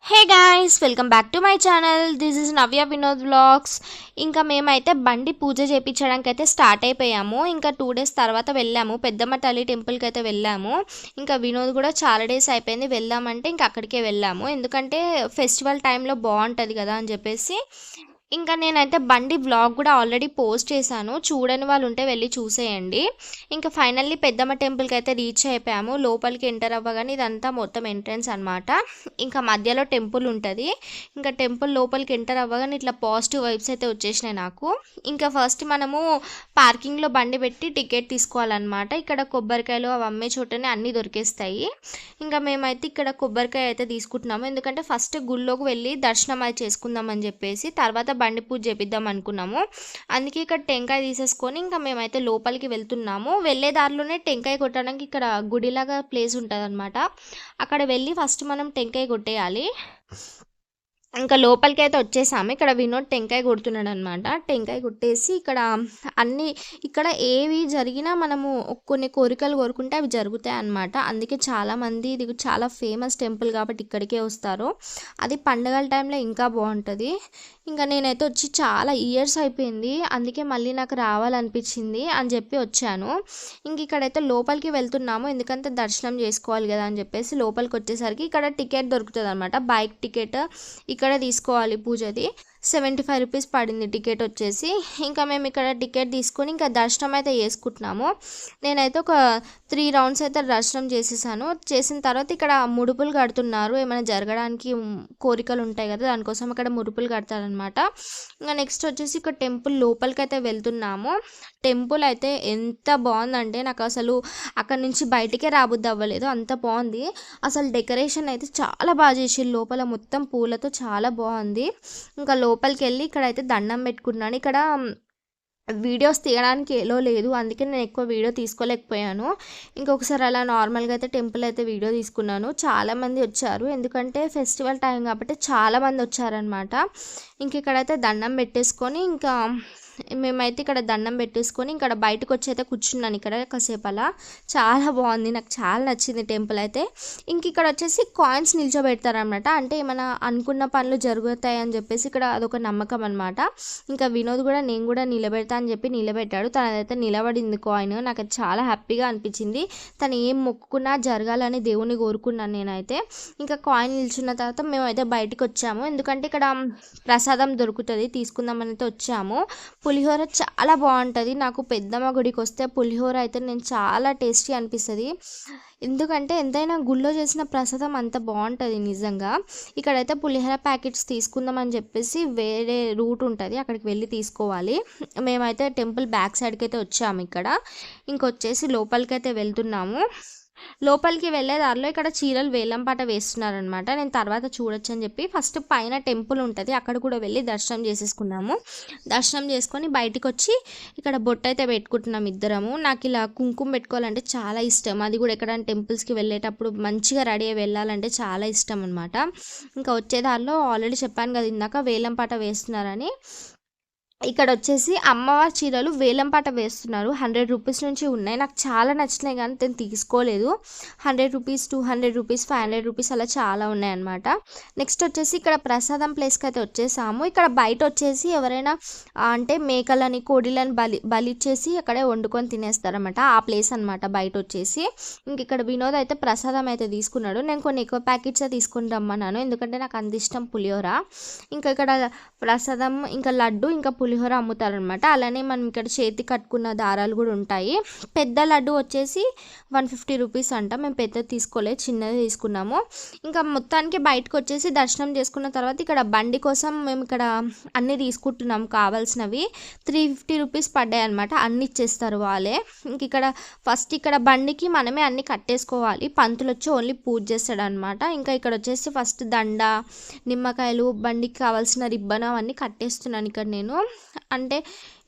Hey guys, welcome back to my channel. This is Navya Vinod vlogs. ఇంకా మేమైతే బండి పూజ చేయించడానికి అయితే స్టార్ట్ అయిపోయాము. ఇంకా 2 days తర్వాత వెళ్ళాము, పెద్దమ్మ తల్లి టెంపుల్కి అయితే వెళ్ళాము. ఇంకా వినోద్ కూడా చాలా డేస్ అయిపోయింది వెళ్దామంటే ఇంకా అక్కడికే వెళ్ళాము. ఎందుకంటే ఫెస్టివల్ టైంలో బాగుంటుంది కదా అని చెప్పేసి. ఇంకా నేనైతే బండి వ్లాగ్ కూడా ఆల్రెడీ పోస్ట్ చేశాను, చూడని వాళ్ళు ఉంటే వెళ్ళి చూసేయండి. ఇంకా ఫైనల్లీ పెద్దమ్మ టెంపుల్కి అయితే రీచ్ అయిపోయాము. లోపలికి ఎంటర్ అవ్వగానే ఇదంతా మొత్తం ఎంట్రన్స్ అనమాట. ఇంకా మధ్యలో టెంపుల్ ఉంటుంది. ఇంకా టెంపుల్ లోపలికి ఎంటర్ అవ్వగానే ఇట్లా పాజిటివ్ వైబ్స్ అయితే వచ్చేసినాయి నాకు. ఇంకా ఫస్ట్ మనము పార్కింగ్లో బండి పెట్టి టికెట్ తీసుకోవాలన్నమాట. ఇక్కడ కొబ్బరికాయలు అవి అమ్మే చోటనే అన్నీ దొరికేస్తాయి. ఇంకా మేమైతే ఇక్కడ కొబ్బరికాయ అయితే తీసుకుంటున్నాము, ఎందుకంటే ఫస్ట్ గుళ్ళోకి వెళ్ళి దర్శనం అయితే చేసుకుందాం అని చెప్పేసి తర్వాత బండి పూజ చేపిద్దాం అనుకున్నాము. అందుకే ఇక్కడ టెంకాయ తీసేసుకొని ఇంకా మేమైతే లోపలికి వెళ్తున్నాము. వెళ్ళే దారిలోనే టెంకాయ కొట్టడానికి ఇక్కడ గుడిలాగా ప్లేస్ ఉంటుంది అనమాట. అక్కడ వెళ్ళి ఫస్ట్ మనం టెంకాయ కొట్టేయాలి. ఇంకా లోపలికి అయితే వచ్చేసాము. ఇక్కడ వినోద్ టెంకాయ కొడుతున్నాడు అనమాట. టెంకాయ కొట్టేసి ఇక్కడ ఏవి జరిగినా మనము కొన్ని కోరికలు కోరుకుంటే అవి జరుగుతాయి అన్నమాట. అందుకే చాలామంది ఇది చాలా ఫేమస్ టెంపుల్ కాబట్టి ఇక్కడికే వస్తారు. అది పండగల టైంలో ఇంకా బాగుంటుంది. ఇంకా నేనైతే వచ్చి చాలా ఇయర్స్ అయిపోయింది, అందుకే మళ్ళీ నాకు రావాలనిపించింది అని చెప్పి వచ్చాను. ఇంక ఇక్కడైతే లోపలికి వెళ్తున్నాము, ఎందుకంటే దర్శనం చేసుకోవాలి కదా అని చెప్పేసి. లోపలికి వచ్చేసరికి ఇక్కడ టికెట్ దొరుకుతుంది అనమాట, బైక్ టికెట్ ఇక్కడ తీసుకోవాలి. పూజది 75 రూపీస్ పడింది టికెట్ వచ్చేసి. ఇంకా మేము ఇక్కడ టికెట్ తీసుకొని ఇంకా దర్శనం అయితే చేసుకుంటున్నాము. నేనైతే ఒక 3 rounds అయితే దర్శనం చేసేసాను. చేసిన తర్వాత ఇక్కడ ముడుపులు కడుతున్నారు, ఏమైనా జరగడానికి కోరికలు ఉంటాయి కదా, దానికోసం ఇక్కడ ముడుపులు కడతారనమాట. ఇంకా నెక్స్ట్ వచ్చేసి ఇక్కడ టెంపుల్ లోపలికి అయితే వెళ్తున్నాము. టెంపుల్ అయితే ఎంత బాగుందంటే నాకు అసలు అక్కడ నుంచి బయటికే రాబుద్ది అవ్వలేదు, అంత బాగుంది. అసలు డెకరేషన్ అయితే చాలా బాగా చేసి లోపల మొత్తం పూలతో చాలా బాగుంది. ఇంకా లోపలికి వెళ్ళి ఇక్కడైతే దండం పెట్టుకున్నాను. ఇక్కడ వీడియోస్ తీయడానికి ఏలో లేదు, అందుకే నేను ఎక్కువ వీడియో తీసుకోలేకపోయాను. ఇంకొకసారి అలా నార్మల్గా అయితే టెంపుల్ అయితే వీడియో తీసుకున్నాను. చాలామంది వచ్చారు, ఎందుకంటే ఫెస్టివల్ టైం కాబట్టి చాలామంది వచ్చారనమాట. ఇంక ఇక్కడైతే దండం పెట్టేసుకొని ఇంకా మేమైతే ఇక్కడ దండం పెట్టేసుకొని ఇక్కడ బయటకు వచ్చి అయితే కూర్చున్నాను ఇక్కడ కాసేపు అలా. చాలా బాగుంది, నాకు చాలా నచ్చింది టెంపుల్ అయితే. ఇంక ఇక్కడ వచ్చేసి కాయిన్స్ నిల్చోబెడతారనమాట, అంటే ఏమైనా అనుకున్న పనులు జరుగుతాయి అని చెప్పేసి ఇక్కడ అదొక నమ్మకం అనమాట. ఇంకా వినోద్ కూడా నేను కూడా నిలబెడతా అని చెప్పి నిలబెట్టాడు. తనదైతే నిలబడింది కాయిన్, నాకు అది చాలా హ్యాపీగా అనిపించింది. తను ఏం మొక్కుకున్నా జరగాలని దేవుని కోరుకున్నాను నేనైతే. ఇంకా కాయిన్ నిల్చున్న తర్వాత మేమైతే బయటకు వచ్చాము, ఎందుకంటే ఇక్కడ ప్రసాదం దొరుకుతుంది, తీసుకుందామని అయితే వచ్చాము. పులిహోర చాలా బాగుంటుంది. నాకు పెద్దమ్మ గుడికి వస్తే పులిహోర అయితే నేను చాలా టేస్టీ అనిపిస్తుంది, ఎందుకంటే ఎంతైనా గుళ్ళో చేసిన ప్రసాదం అంత బాగుంటుంది నిజంగా. ఇక్కడైతే పులిహోర ప్యాకెట్స్ తీసుకుందామని చెప్పేసి వేరే రూట్ ఉంటుంది, అక్కడికి వెళ్ళి తీసుకోవాలి. మేమైతే టెంపుల్ బ్యాక్ సైడ్కి అయితే వచ్చాము. ఇక్కడ ఇంకొచ్చేసి లోపలికి అయితే వెళ్తున్నాము. లోపలికి వెళ్ళే దారిలో ఇక్కడ చీరలు వేలంపాట వేస్తున్నారనమాట. నేను తర్వాత చూడొచ్చు అని చెప్పి ఫస్ట్ పైన టెంపుల్ ఉంటుంది, అక్కడ కూడా వెళ్ళి దర్శనం చేసేసుకున్నాము. దర్శనం చేసుకొని బయటికి వచ్చి ఇక్కడ బొట్టు అయితే పెట్టుకుంటున్నాం ఇద్దరము. నాకు ఇలా కుంకుమ పెట్టుకోవాలంటే చాలా ఇష్టం, అది కూడా ఎక్కడైనా టెంపుల్స్కి వెళ్ళేటప్పుడు మంచిగా రెడీ అయ్యి వెళ్ళాలంటే చాలా ఇష్టం అనమాట. ఇంకా వచ్చే దారిలో ఆల్రెడీ చెప్పాను కదా ఇందాక వేలంపాట వేస్తున్నారని. ఇక్కడ వచ్చేసి అమ్మవారి చీరలు వేలంపాట వేస్తున్నారు, 100 రూపీస్ నుంచి ఉన్నాయి. నాకు చాలా నచ్చినాయి కానీ నేను తీసుకోలేదు. 100 రూపీస్, 200 రూపీస్, 500 రూపీస్ అలా చాలా ఉన్నాయన్నమాట. నెక్స్ట్ వచ్చేసి ఇక్కడ ప్రసాదం ప్లేస్కి అయితే వచ్చేసాము. ఇక్కడ బయట వచ్చేసి ఎవరైనా అంటే మేకలని కోడిలని బలిచ్చేసి అక్కడే వండుకొని తినేస్తారనమాట, ఆ ప్లేస్ అనమాట బయట వచ్చేసి. ఇంక ఇక్కడ వినోద్ అయితే ప్రసాదం అయితే తీసుకున్నాడు. నేను కొన్ని ఎక్కువ ప్యాకెట్స్ తీసుకుని రమ్మన్నాను, ఎందుకంటే నాకు అంత ఇష్టం పులిహోర. ఇంకా ఇక్కడ ప్రసాదం ఇంకా లడ్డు ఇంకా పులిహోర అమ్ముతారనమాట. అలానే మనం ఇక్కడ చేతి కట్టుకున్న దారాలు కూడా ఉంటాయి. పెద్ద లడ్డు వచ్చేసి 150 రూపీస్ అంట, మేము పెద్దది తీసుకోలేదు, చిన్నది తీసుకున్నాము. ఇంకా మొత్తానికి బయటకు వచ్చేసి దర్శనం చేసుకున్న తర్వాత ఇక్కడ బండి కోసం మేము ఇక్కడ అన్నీ తీసుకుంటున్నాం కావాల్సినవి. 350 రూపీస్ పడ్డాయి అనమాట, అన్నీ ఇచ్చేస్తారు వాళ్ళే. ఇంక ఇక్కడ ఫస్ట్ ఇక్కడ బండికి మనమే అన్నీ కట్టేసుకోవాలి, పంతులు వచ్చి ఓన్లీ పూజ చేస్తాడు అనమాట. ఇంకా ఇక్కడ వచ్చేసి ఫస్ట్ దండ, నిమ్మకాయలు, బండికి కావాల్సిన రిబ్బన్ అవన్నీ కట్టేస్తున్నాను ఇక్కడ నేను. అంటే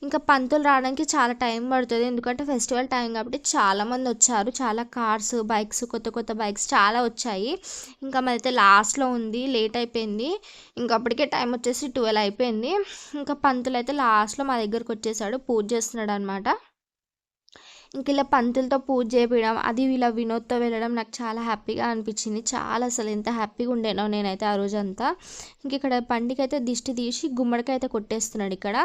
ఇంకా పంతులు రావడానికి చాలా టైం పడుతుంది, ఎందుకంటే ఫెస్టివల్ టైం కాబట్టి చాలామంది వచ్చారు, చాలా కార్స్, బైక్స్, కొత్త కొత్త బైక్స్ చాలా వచ్చాయి. ఇంకా మరైతే లాస్ట్లో ఉంది, లేట్ అయిపోయింది. ఇంకా అప్పటికే టైం వచ్చేసి 12 అయిపోయింది. ఇంకా పంతులు అయితే లాస్ట్లో మా దగ్గరకు వచ్చేసాడు, పూజ చేస్తున్నాడు అనమాట. ఇంక ఇలా పంతులతో పూజ చేపియడం అది ఇలా వినోద్తో వెళ్ళడం నాకు చాలా హ్యాపీగా అనిపించింది. చాలా అసలు ఎంత హ్యాపీగా ఉండేనో నేనైతే ఆ రోజంతా. ఇంక ఇక్కడ పండుకైతే దిష్టి తీసి గుమ్మడికాయ అయితే కొట్టేస్తున్నాడు ఇక్కడ.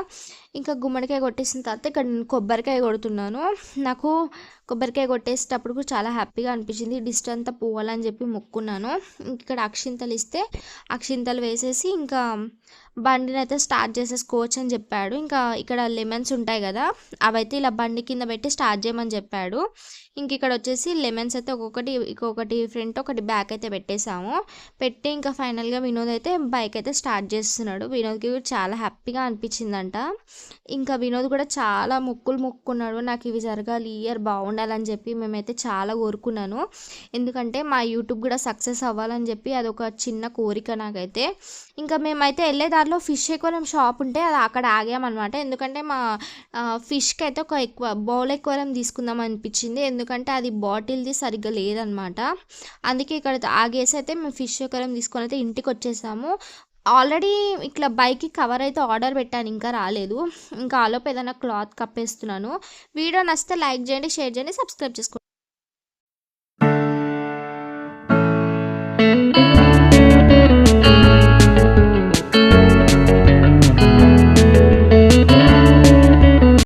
ఇంకా గుమ్మడికాయ కొట్టేసిన తర్వాత ఇక్కడ నేను కొబ్బరికాయ కొడుతున్నాను. నాకు కొబ్బరికాయ కొట్టేసేటప్పుడు కూడా చాలా హ్యాపీగా అనిపించింది. దిష్టి అంతా పోవాలని చెప్పి మొక్కున్నాను. ఇంక ఇక్కడ అక్షింతలు ఇస్తే అక్షింతలు వేసేసి ఇంకా బండిని అయితే స్టార్ట్ చేసేసుకోవచ్చు అని చెప్పాడు. ఇంకా ఇక్కడ లెమన్స్ ఉంటాయి కదా, అవైతే ఇలా బండి కింద పెట్టి స్టార్ట్ చేయమని చెప్పాడు. ఇంక ఇక్కడ వచ్చేసి లెమన్స్ అయితే ఒక్కొక్కటి ఫ్రంట్ ఒకటి బ్యాక్ అయితే పెట్టేసాము. పెట్టి ఇంకా ఫైనల్గా వినోద్ అయితే బైక్ అయితే స్టార్ట్ చేస్తున్నాడు. వినోద్కి కూడా చాలా హ్యాపీగా అనిపించిందంట. ఇంకా వినోద్ కూడా చాలా మొక్కులు మొక్కుకున్నాడు, నాకు ఇవి జరగాలి, ఈ ఇయర్ బాగుండాలని చెప్పి. మేమైతే చాలా కోరుకున్నాను, ఎందుకంటే మా యూట్యూబ్ కూడా సక్సెస్ అవ్వాలని చెప్పి అదొక చిన్న కోరిక నాకైతే. ఇంకా మేమైతే వెళ్ళే దారిలో ఫిష్ ఎక్వేరియం షాప్ ఉంటే అది అక్కడ ఆగామన్నమాట. ఎందుకంటే మా ఫిష్కి అయితే ఒక బౌల్ ఎక్వేరియం తీసుకుందాం అనిపించింది, ఎందుకంటే అది బాటిల్ది సరిగ్గా లేదనమాట. అందుకే ఇక్కడ ఆగేసి అయితే మేము ఫిష్ ఎక్వేరియం తీసుకొని అయితే ఇంటికి వచ్చేసాము. ఆల్రెడీ ఇట్లా బైక్కి కవర్ అయితే ఆర్డర్ పెట్టాను, ఇంకా రాలేదు. ఇంకా ఆలోపు ఏదైనా క్లాత్ కప్పేస్తున్నాను. వీడియో నచ్చితే లైక్ చేయండి, షేర్ చేయండి, సబ్స్క్రైబ్ చేసుకోండి.